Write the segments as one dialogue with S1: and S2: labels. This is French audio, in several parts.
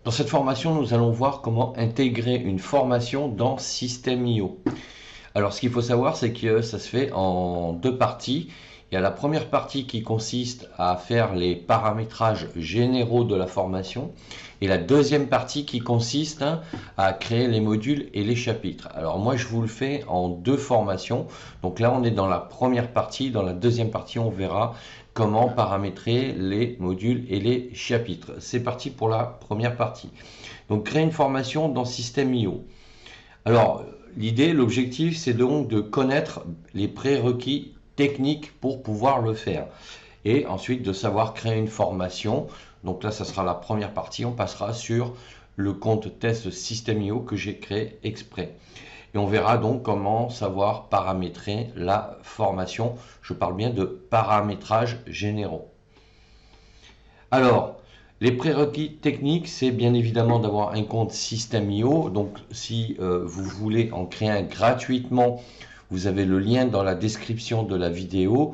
S1: Dans cette formation, nous allons voir comment intégrer une formation dans System.io. Alors, ce qu'il faut savoir, c'est que ça se fait en deux parties. Il y a la première partie qui consiste à faire les paramétrages généraux de la formation et la deuxième partie qui consiste à créer les modules et les chapitres. Alors moi, je vous le fais en deux formations. Donc là, on est dans la première partie. Dans la deuxième partie, on verra comment paramétrer les modules et les chapitres. C'est parti pour la première partie. Donc créer une formation dans System.io. Alors l'idée, l'objectif, c'est donc de connaître les prérequis techniques pour pouvoir le faire. Et ensuite de savoir créer une formation. Donc là, ça sera la première partie. On passera sur le compte test System.io que j'ai créé exprès. Et on verra donc comment savoir paramétrer la formation. Je parle bien de paramétrage généraux. Alors, les prérequis techniques, c'est bien évidemment d'avoir un compte System.io. Donc, si vous voulez en créer un gratuitement, vous avez le lien dans la description de la vidéo.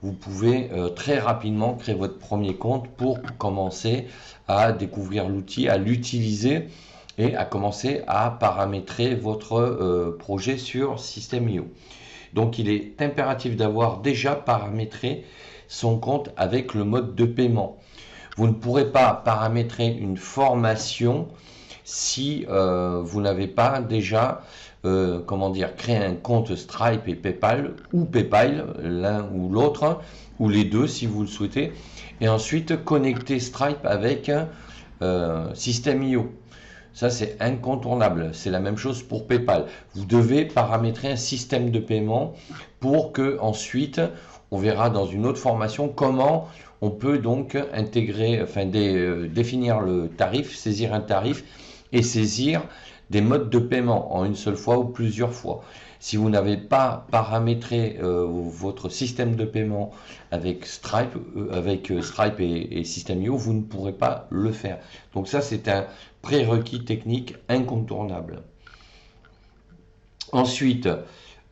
S1: Vous pouvez très rapidement créer votre premier compte pour commencer à découvrir l'outil, à l'utiliser et à commencer à paramétrer votre projet sur System.io. Donc il est impératif d'avoir déjà paramétré son compte avec le mode de paiement. Vous ne pourrez pas paramétrer une formation si vous n'avez pas déjà créé un compte Stripe et PayPal, ou PayPal, l'un ou l'autre, ou les deux si vous le souhaitez, et ensuite connecter Stripe avec System.io. Ça, c'est incontournable. C'est la même chose pour PayPal. Vous devez paramétrer un système de paiement pour que ensuite, on verra dans une autre formation comment on peut donc intégrer, définir le tarif, saisir un tarif et saisir des modes de paiement en une seule fois ou plusieurs fois. Si vous n'avez pas paramétré votre système de paiement avec Stripe, et System.io, vous ne pourrez pas le faire. Donc ça, c'est un prérequis technique incontournable. Ensuite,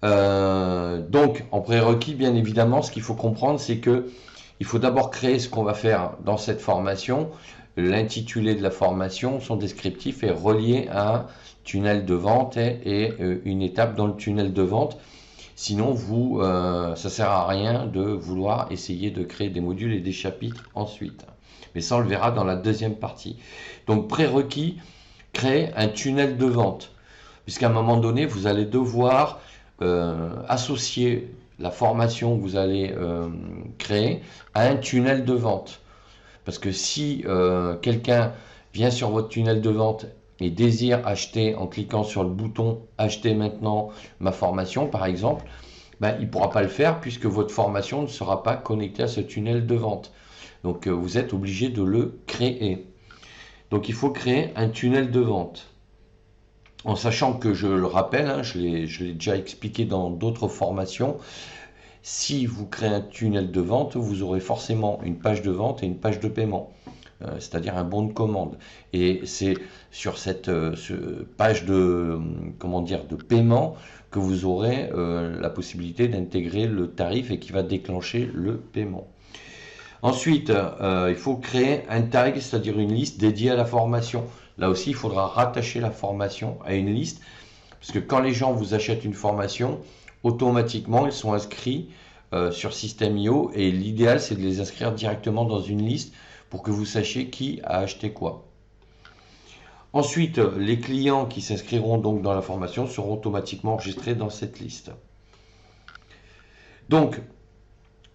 S1: donc en prérequis, bien évidemment, ce qu'il faut comprendre, c'est que il faut d'abord créer ce qu'on va faire dans cette formation. L'intitulé de la formation, son descriptif est relié à un tunnel de vente et une étape dans le tunnel de vente. Sinon, ça ne sert à rien de vouloir essayer de créer des modules et des chapitres ensuite. Mais ça, on le verra dans la deuxième partie. Donc, prérequis, créer un tunnel de vente. Puisqu'à un moment donné, vous allez devoir associer la formation que vous allez créer à un tunnel de vente. Parce que si quelqu'un vient sur votre tunnel de vente et désire acheter en cliquant sur le bouton « Acheter maintenant ma formation » par exemple, il ne pourra pas le faire puisque votre formation ne sera pas connectée à ce tunnel de vente. Donc vous êtes obligé de le créer. Donc il faut créer un tunnel de vente. En sachant que, je le rappelle, je l'ai déjà expliqué dans d'autres formations, si vous créez un tunnel de vente, vous aurez forcément une page de vente et une page de paiement, c'est-à-dire un bon de commande. Et c'est sur cette page de paiement que vous aurez la possibilité d'intégrer le tarif et qui va déclencher le paiement. Ensuite, il faut créer un tag, c'est-à-dire une liste dédiée à la formation. Là aussi, il faudra rattacher la formation à une liste, parce que quand les gens vous achètent une formation, automatiquement, ils sont inscrits sur System.io et l'idéal, c'est de les inscrire directement dans une liste pour que vous sachiez qui a acheté quoi. Ensuite, les clients qui s'inscriront donc dans la formation seront automatiquement enregistrés dans cette liste. Donc,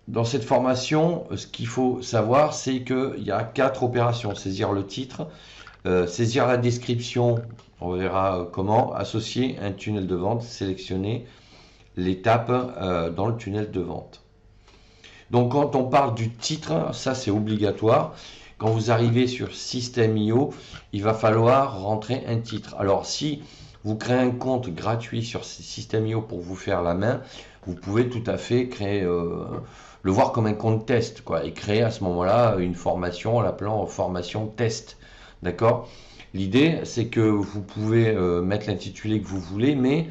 S1: dans cette formation, ce qu'il faut savoir, c'est qu'il y a 4 opérations. Saisir le titre, saisir la description, on verra comment, associer un tunnel de vente, sélectionner l'étape dans le tunnel de vente. Donc quand on parle du titre, ça c'est obligatoire. Quand vous arrivez sur System.io, il va falloir rentrer un titre. Alors si vous créez un compte gratuit sur System.io pour vous faire la main, vous pouvez tout à fait créer, le voir comme un compte test, et créer à ce moment-là une formation en l'appelant formation test. D'accord ? L'idée, c'est que vous pouvez mettre l'intitulé que vous voulez, mais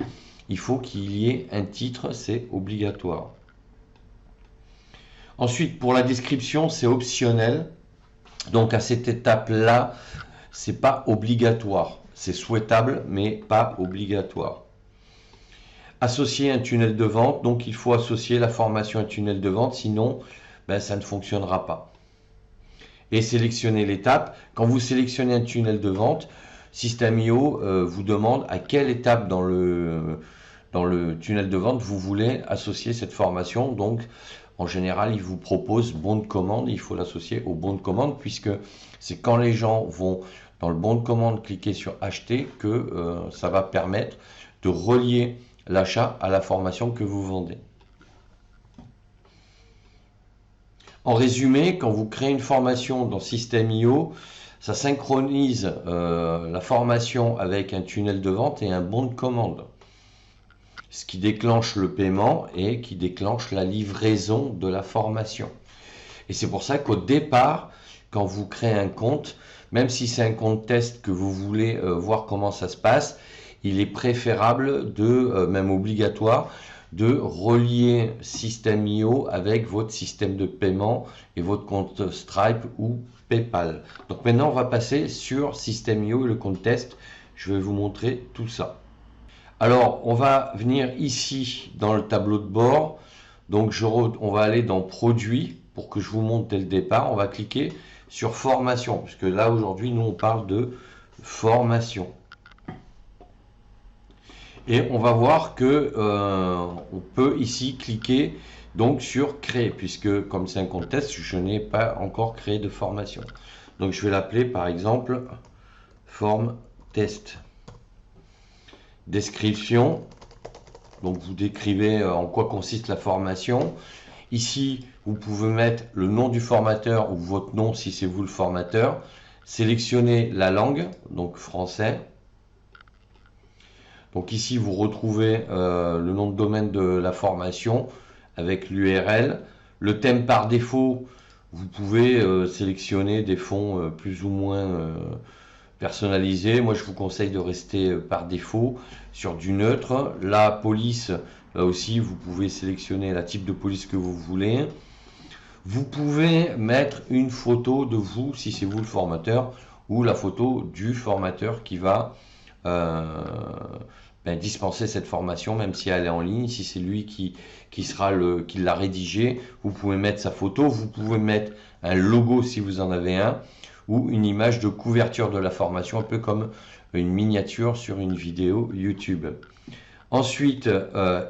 S1: il faut qu'il y ait un titre, c'est obligatoire. Ensuite, pour la description, c'est optionnel. Donc à cette étape-là, c'est pas obligatoire. C'est souhaitable, mais pas obligatoire. Associer un tunnel de vente, donc il faut associer la formation à un tunnel de vente, sinon ben, ça ne fonctionnera pas. Et sélectionner l'étape. Quand vous sélectionnez un tunnel de vente, System.io vous demande à quelle étape dans le tunnel de vente vous voulez associer cette formation. Donc en général, il vous propose bon de commande, il faut l'associer au bon de commande, puisque c'est quand les gens vont dans le bon de commande cliquer sur acheter que ça va permettre de relier l'achat à la formation que vous vendez. En résumé, quand vous créez une formation dans System.io, ça synchronise la formation avec un tunnel de vente et un bon de commande. Ce qui déclenche le paiement et qui déclenche la livraison de la formation. Et c'est pour ça qu'au départ, quand vous créez un compte, même si c'est un compte test que vous voulez voir comment ça se passe, il est préférable même obligatoire, de relier System.io avec votre système de paiement et votre compte Stripe ou PayPal. Donc maintenant, on va passer sur System.io et le compte test. Je vais vous montrer tout ça. Alors, on va venir ici dans le tableau de bord. Donc, on va aller dans Produits pour que je vous montre dès le départ. On va cliquer sur Formation, puisque là, aujourd'hui, nous, on parle de formation. Et on va voir que on peut ici cliquer donc sur créer, puisque comme c'est un compte test, je n'ai pas encore créé de formation. Donc je vais l'appeler par exemple forme test. Description, donc vous décrivez en quoi consiste la formation. Ici, vous pouvez mettre le nom du formateur ou votre nom si c'est vous le formateur. Sélectionnez la langue, donc français. Donc ici, vous retrouvez le nom de domaine de la formation avec l'URL. Le thème par défaut, vous pouvez sélectionner des fonds plus ou moins personnalisés. Moi, je vous conseille de rester par défaut sur du neutre. La police, là aussi, vous pouvez sélectionner la type de police que vous voulez. Vous pouvez mettre une photo de vous, si c'est vous le formateur, ou la photo du formateur qui va dispenser cette formation, même si elle est en ligne. Si c'est lui qui l'a rédigé, vous pouvez mettre sa photo, vous pouvez mettre un logo si vous en avez un, ou une image de couverture de la formation, un peu comme une miniature sur une vidéo YouTube. Ensuite,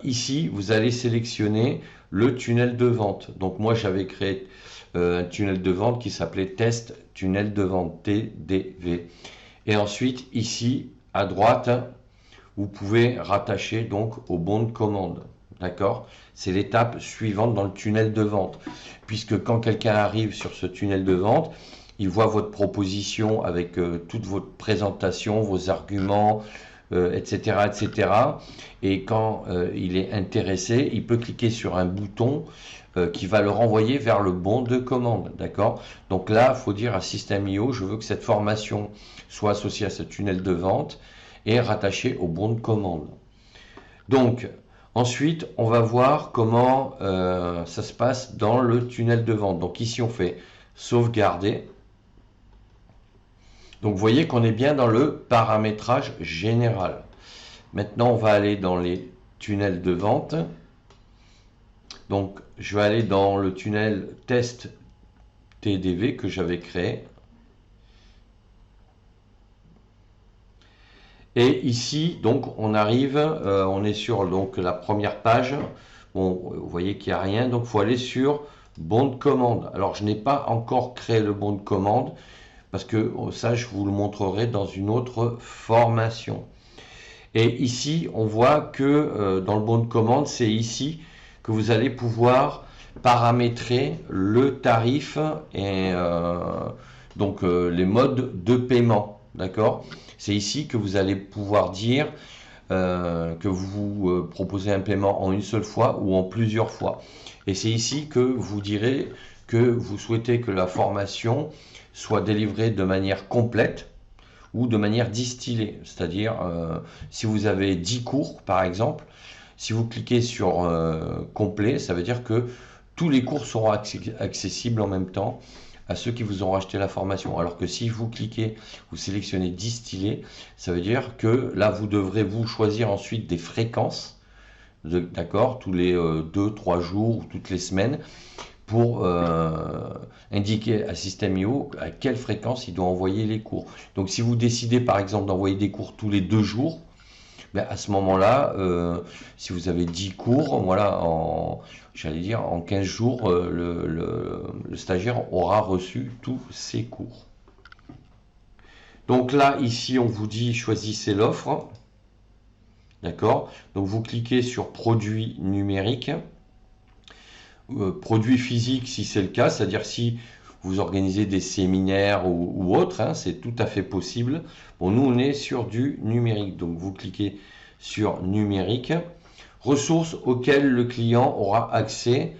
S1: ici, vous allez sélectionner le tunnel de vente. Donc moi, j'avais créé un tunnel de vente qui s'appelait Test Tunnel de Vente, TDV. Et ensuite, ici, à droite, vous pouvez rattacher donc au bon de commande. D'accord? C'est l'étape suivante dans le tunnel de vente. Puisque quand quelqu'un arrive sur ce tunnel de vente, il voit votre proposition avec toute votre présentation, vos arguments, etc., etc. Et quand il est intéressé, il peut cliquer sur un bouton qui va le renvoyer vers le bon de commande. D'accord? Donc là, il faut dire à System.io, je veux que cette formation soit associée à ce tunnel de vente et rattaché au bon de commande. Donc, ensuite, on va voir comment ça se passe dans le tunnel de vente. Donc ici, on fait sauvegarder. Donc, vous voyez qu'on est bien dans le paramétrage général. Maintenant, on va aller dans les tunnels de vente. Donc, je vais aller dans le tunnel test TDV que j'avais créé. Et ici, donc, on arrive, on est sur donc, la première page. Bon, vous voyez qu'il n'y a rien, donc il faut aller sur bon de commande. Alors, je n'ai pas encore créé le bon de commande, parce que ça, je vous le montrerai dans une autre formation. Et ici, on voit que dans le bon de commande, c'est ici que vous allez pouvoir paramétrer le tarif et donc les modes de paiement. D'accord? C'est ici que vous allez pouvoir dire que vous proposez un paiement en une seule fois ou en plusieurs fois. Et c'est ici que vous direz que vous souhaitez que la formation soit délivrée de manière complète ou de manière distillée. C'est-à-dire, si vous avez 10 cours, par exemple, si vous cliquez sur complet, ça veut dire que tous les cours seront accessibles en même temps à ceux qui vous ont racheté la formation. Alors que si vous cliquez, vous sélectionnez distiller, ça veut dire que là, vous devrez vous choisir ensuite des fréquences, d'accord, tous les 2-3 jours ou toutes les semaines, pour indiquer à System.io à quelle fréquence il doit envoyer les cours. Donc si vous décidez par exemple d'envoyer des cours tous les 2 jours, ben, à ce moment-là, si vous avez 10 cours, voilà, j'allais dire en 15 jours, le stagiaire aura reçu tous ses cours. Donc là, ici, on vous dit choisissez l'offre. D'accord? Donc vous cliquez sur produits numériques. Produits physiques si c'est le cas, c'est-à-dire si vous organisez des séminaires ou autres, hein, c'est tout à fait possible. Bon, nous on est sur du numérique, donc vous cliquez sur numérique, ressources auxquelles le client aura accès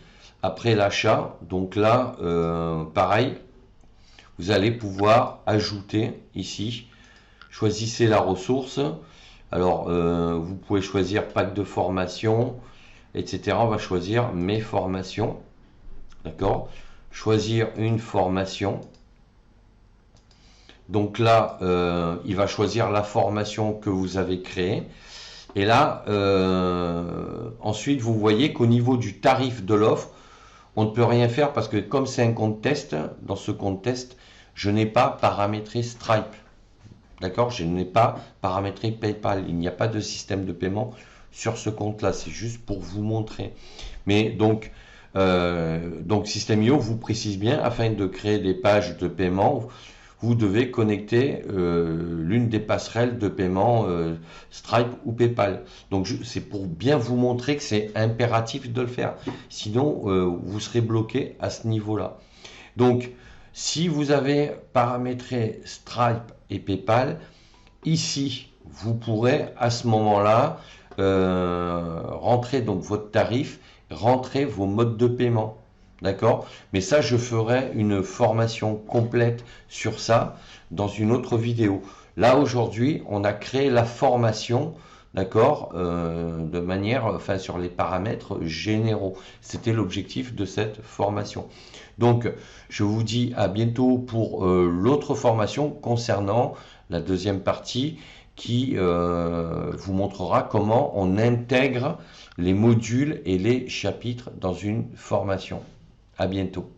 S1: après l'achat. Donc là, pareil, vous allez pouvoir ajouter ici, choisissez la ressource. Alors, vous pouvez choisir pack de formation, etc. On va choisir mes formations. D'accord? Choisir une formation. Donc là, il va choisir la formation que vous avez créée. Et là, ensuite, vous voyez qu'au niveau du tarif de l'offre, on ne peut rien faire parce que comme c'est un compte test, dans ce compte test, je n'ai pas paramétré Stripe. D'accord? Je n'ai pas paramétré PayPal. Il n'y a pas de système de paiement sur ce compte-là. C'est juste pour vous montrer. Mais donc System.io vous précise bien, afin de créer des pages de paiement, vous devez connecter l'une des passerelles de paiement Stripe ou PayPal. Donc c'est pour bien vous montrer que c'est impératif de le faire. Sinon, vous serez bloqué à ce niveau-là. Donc, si vous avez paramétré Stripe et PayPal, ici, vous pourrez à ce moment-là rentrer donc votre tarif, rentrer vos modes de paiement. D'accord? Mais ça, je ferai une formation complète sur ça dans une autre vidéo. Là, aujourd'hui, on a créé la formation, d'accord, de manière, enfin, sur les paramètres généraux. C'était l'objectif de cette formation. Donc, je vous dis à bientôt pour l'autre formation concernant la deuxième partie qui vous montrera comment on intègre les modules et les chapitres dans une formation. À bientôt.